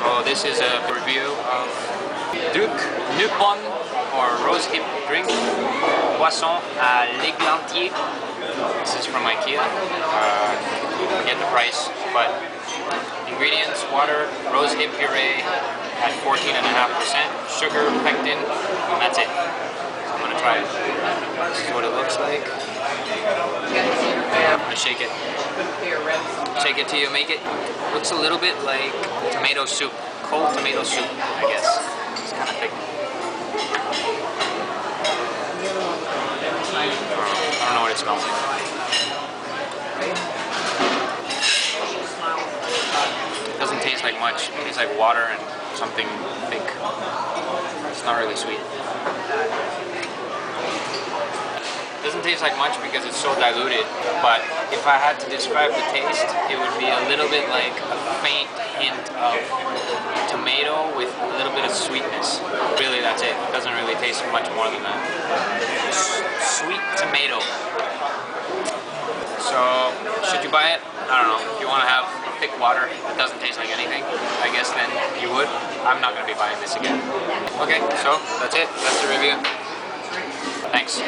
So this is a review of dryck, nypon or rosehip drink, poisson à l'églantier. This is from Ikea. Forget the price, but ingredients: water, rosehip puree at 14.5%, sugar, pectin, and that's it. So I'm gonna try it. This is what it looks like. I'm gonna shake it. Shake it till you make it. Looks a little bit like tomato soup, cold tomato soup, I guess. It's kind of thick. I don't know what it smells like. It doesn't taste like much. It tastes like water and something thick. It's not really sweet. It doesn't taste like much because it's so diluted, but if I had to describe the taste, it would be a little bit like a faint hint of tomato with a little bit of sweetness. Really, that's it. It doesn't really taste much more than that. Sweet tomato. So, should you buy it? I don't know. If you want to have thick water that doesn't taste like anything, I guess then you would. I'm not going to be buying this again. Okay, so that's it. That's the review. Thanks.